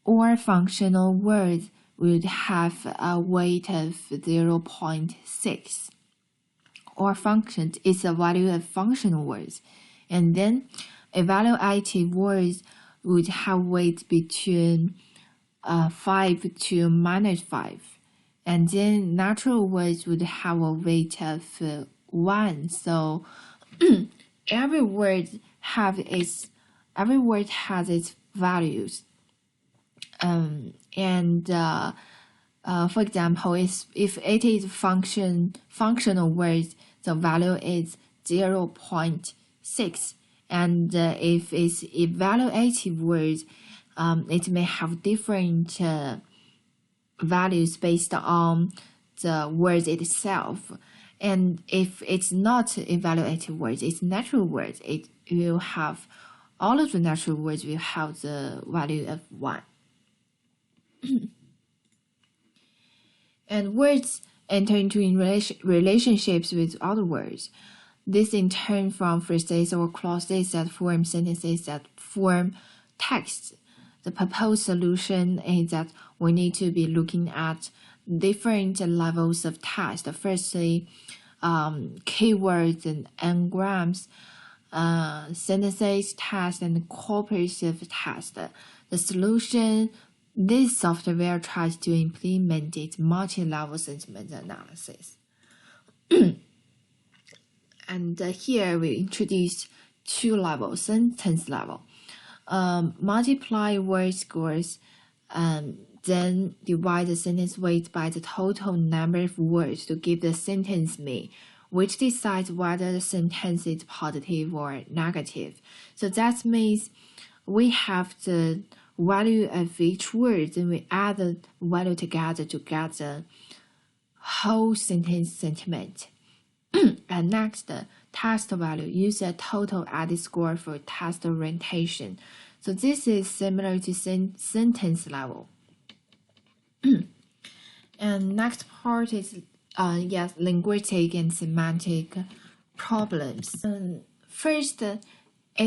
All functional words would have a weight of 0.6. Or function is the value of functional words. And then evaluative words would have weight between 5 to -5. And then natural words would have a weight of 1. So every word has its values. For example, if it is functional words, the value is 0.6, and if it's evaluative words, it may have different values based on the word itself. And if it's not evaluative words, it's natural words, it will have, all of the natural words will have the value of 1. And words enter into relationships with other words. This in turn from phrases or clauses that form sentences that form text. The proposed solution is that we need to be looking at different levels of text. Firstly, keywords and anagrams, sentences text, and corpus of text. The solution, this software tries to implement its multi-level sentiment analysis. And here we introduce 2 levels, sentence level. Multiply word scores, then divide the sentence weight by the total number of words to give the sentence mean, which decides whether the sentence is positive or negative. So that means we have the value of each word, and we add the value together to get the whole sentence sentiment. And next, test value. Use a total added score for test orientation. So this is similar to sentence level. And next part is linguistic and semantic problems. First, it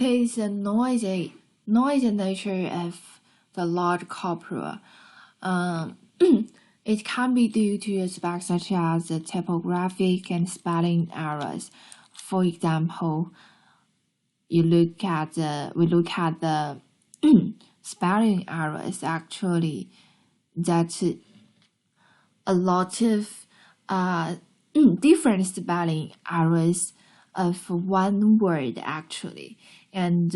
is a noisy nature of the large corpora. It can be due to aspects such as typographic and spelling errors. For example, we look at the spelling errors. Actually, that a lot of different spelling errors of one word actually, and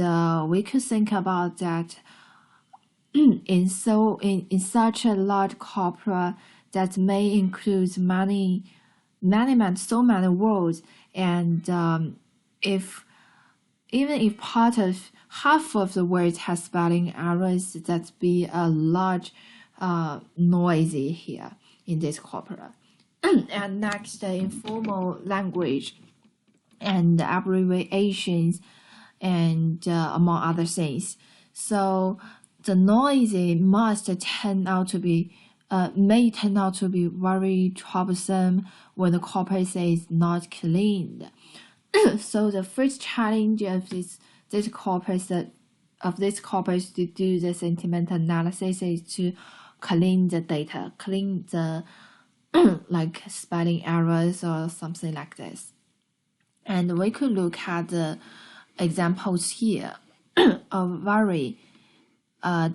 we could think about that in such a large corpora that may include so many words, and even if half of the words has spelling errors, that be a large noisy here in this corpora. And next, informal language and abbreviations, and among other things. So the noisy may turn out to be very troublesome when the corpus is not cleaned. So the first challenge of this corpus to do the sentiment analysis is to clean the data, clean the like spelling errors or something like this. And we could look at the examples here of very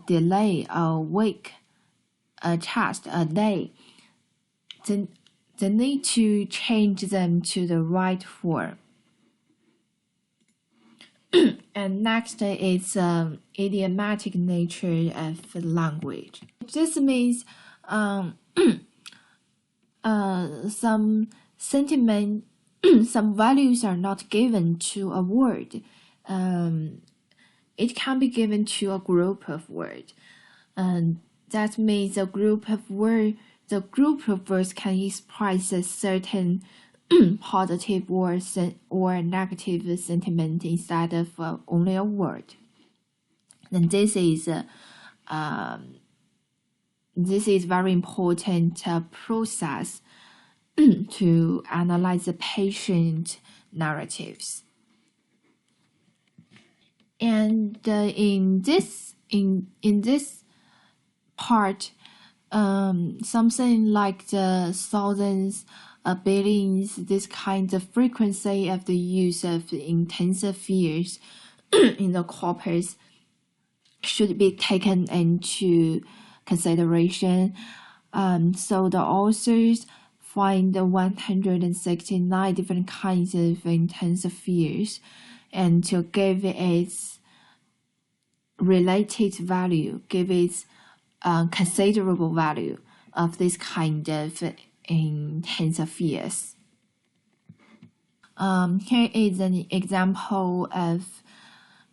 delay, a week, a test, a day. They need to change them to the right form. And next is idiomatic nature of language. This means some sentiment, some values are not given to a word. It can be given to a group of words. And that means the group of words can express a certain positive or negative sentiment instead of only a word. And this is very important process to analyze the patient narratives. And in this part, something like the thousands, billions, this kind of frequency of the use of intensive fears in the corpus should be taken into consideration. So the authors find 169 different kinds of intensive fears, and to give its related value, give its considerable value of this kind of intensive fears. Here is an example of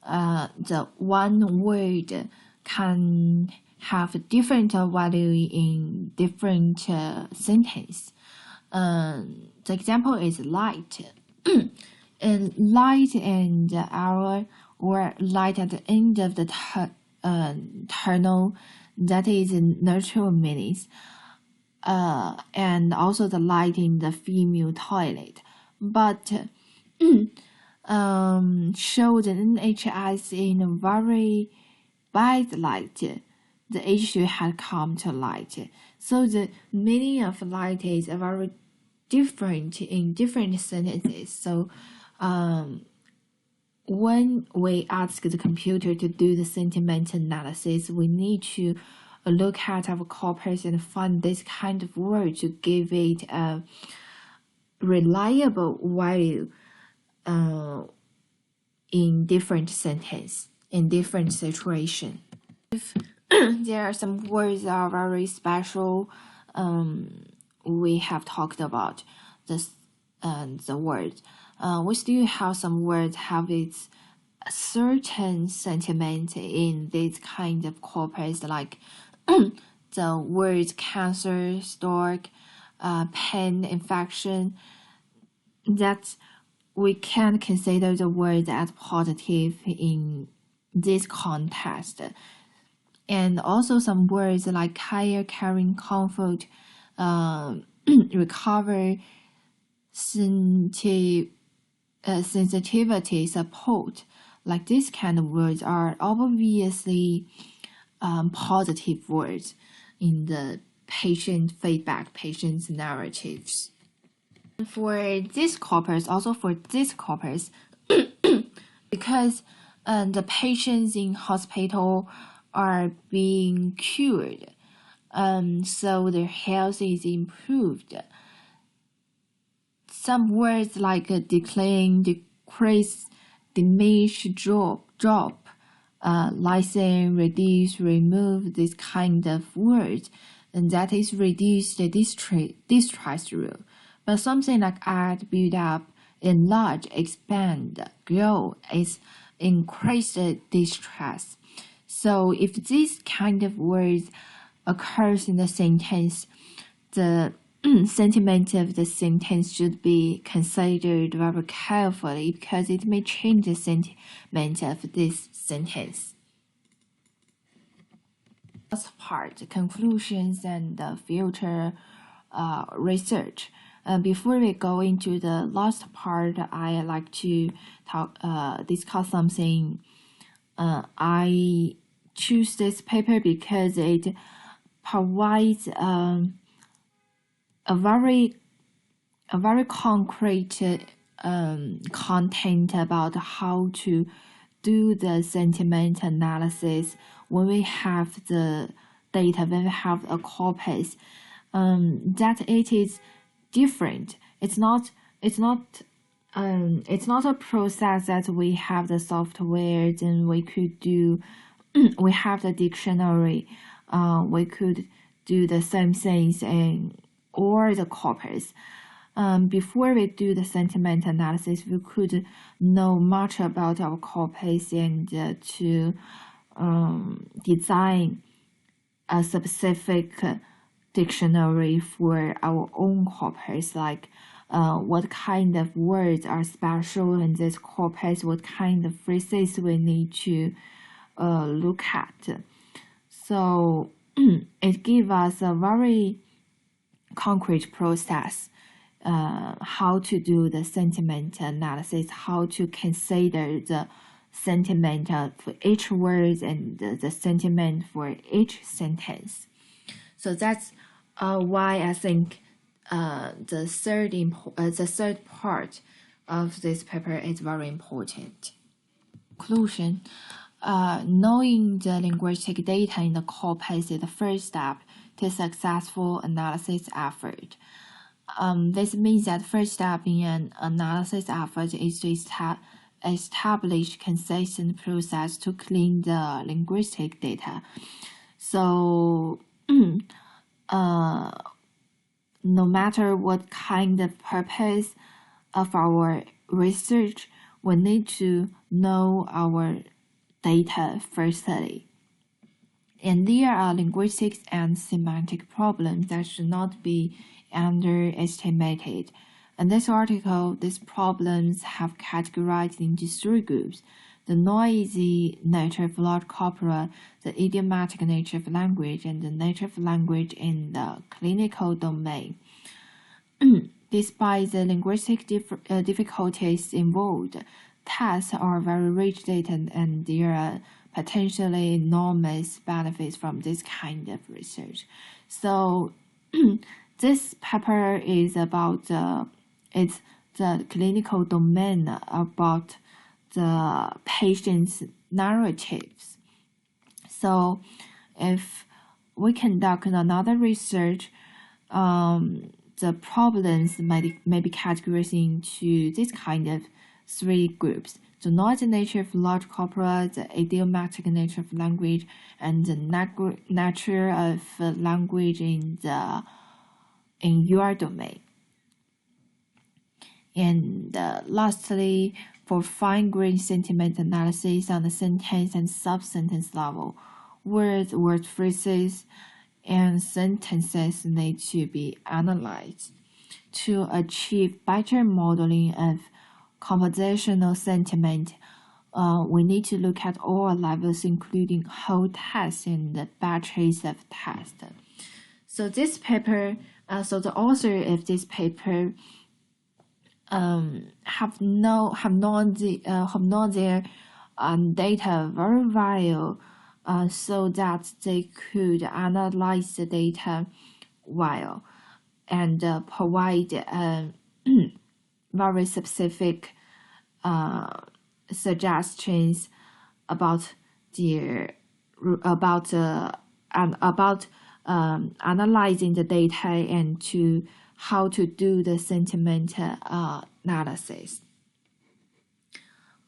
the one word can have different value in different sentence. The example is light. And light and hour, or light at the end of the tunnel, that is natural meanings. And also the light in the female toilet. But show the NHS in a very bad light, the issue had come to light. So the meaning of light is very different in different sentences. So when we ask the computer to do the sentiment analysis, we need to look at our corpus and find this kind of word to give it a reliable value in different sentence, in different situation. If there are some words that are very special, we have talked about this the word. We still have some words have its certain sentiment in this kind of corpus, like the words cancer, stroke, pain, infection, that we can consider the word as positive in this context. And also some words like care, caring, comfort, recover, sensitivity, support, like this kind of words are obviously positive words in the patient feedback, patient's narratives. For this corpus, because the patients in hospital are being cured, so their health is improved. Some words like decline, decrease, diminish, drop, lessen, reduce, remove, this kind of words, and that is reduce the distress rule. But something like add, build up, enlarge, expand, grow is increase the distress. So if this kind of words occurs in the sentence, the sentiment of the sentence should be considered very carefully because it may change the sentiment of this sentence. Last part, conclusions and future research. Before we go into the last part, I like to discuss something. I choose this paper because it provides a very concrete content about how to do the sentiment analysis when we have the data, when we have a corpus. That it is different. It's not a process that we have the software, then we could do. We have the dictionary. We could do the same things or the corpus. Before we do the sentiment analysis, we could know much about our corpus and to design a specific dictionary for our own corpus, like what kind of words are special in this corpus, what kind of phrases we need to look at. So it gives us a very concrete process, how to do the sentiment analysis, how to consider the sentiment for each word and the sentiment for each sentence. So that's why I think the third part of this paper is very important. Conclusion. Knowing the linguistic data in the corpus is the first step to successful analysis effort. This means that the first step in an analysis effort is to establish consistent process to clean the linguistic data. So, no matter what kind of purpose of our research, we need to know our data firstly. And there are linguistics and semantic problems that should not be underestimated. In this article, these problems have categorized into three groups: the noisy nature of large corpora, the idiomatic nature of language, and the nature of language in the clinical domain. Despite the linguistic difficulties involved, tests are very rich data and there are potentially enormous benefits from this kind of research. So this paper is about the clinical domain about the patient's narratives. So if we conduct another research, the problems may be categorized into this kind of three groups: the noisy nature of large corpora, the idiomatic nature of language, and the nature of language in your domain. And lastly, for fine-grained sentiment analysis on the sentence and sub-sentence level, words, word phrases, and sentences need to be analyzed. To achieve better modeling of compositional sentiment, we need to look at all levels, including whole tests and batches of tests. So this paper, so the author of this paper have known their data very well, so that they could analyze the data well and provide very specific suggestions about analyzing the data and to how to do the sentiment analysis.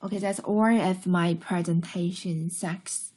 Okay, that's all of my presentation. Thanks.